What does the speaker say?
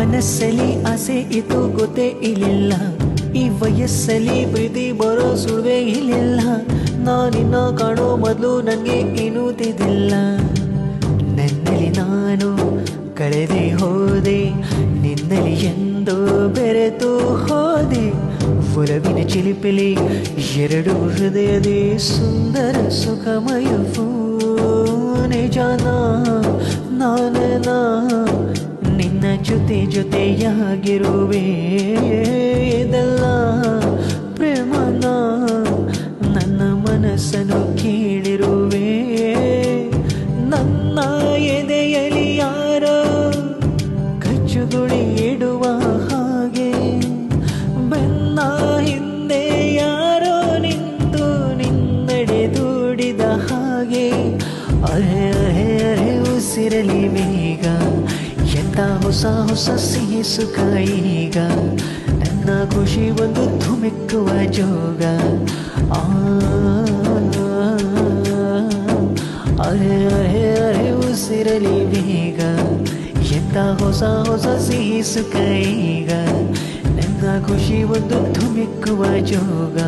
ಮನಸ್ಸಲ್ಲಿ ಆಸೆ ಇತ್ತು ಗೊತ್ತೇ ಇರಲಿಲ್ಲ, ಈ ವಯಸ್ಸಲ್ಲಿ ಪ್ರೀತಿ ಬರೋ ಸುಳ್ವೇ ಇರಲಿಲ್ಲ. ನಾನಿನ್ನ ಕಾಣೋ ಮೊದಲು ನನಗೆ ಏನೂ ತಿಳಿದಿಲ್ಲ. ನನ್ನಲ್ಲಿ ನಾನು ಕಳೆದೇ ಹೋದೆ, ನಿನ್ನಲ್ಲಿ ಎಂದೋ ಬೆರೆತು ಹೋದೆ. ಒಲವಿನ ಚಿಲಿಪಿಲಿ ಎರಡು ಹೃದಯದೇ ಸುಂದರ ಸುಖಮಯವು ನಿಜಾನ. ನಾನನ ನಿನ್ನ ಜೊತೆ ಜೊತೆಯಾಗಿರುವೆ, ಇದೆಲ್ಲ ಪ್ರೇಮನ. ನನ್ನ ಮನಸ್ಸನ್ನು ಕೇಳಿರುವೆ, ನನ್ನ ಎದೆಯಲ್ಲಿ ಯಾರೋ ಕಚ್ಚುಗುಳಿ ಇಡುವ ಹಾಗೆ. ಬೆನ್ನ ಹಿಂದೆ ಯಾರೋ ನಿಂತು ನಿನ್ನಡೆ ದೂಡಿದ ಹಾಗೆ. ಅರೆ ಅರೆ ಅರೆ ಉಸಿರಲಿ ಬೇಗ, ಎಂತ ಹೊಸ ಹೊಸ ಸಿಹಿ ಸುಖ ಈಗ. ನನ್ನ ಖುಷಿ ಒಂದು ಧುಮಿಕ್ಕುವ ಜೋಗ. ಅರೆ ಅರೆ ಅರೆ ಉಸಿರಲಿ ಬೇಗ, ಎಂತ ಹೊಸ ಹೊಸ ಸಿಹಿ ಸುಖ ಈಗ. ನನ್ನ ಖುಷಿ ಒಂದು ಧುಮಿಕ್ಕುವ ಜೋಗ.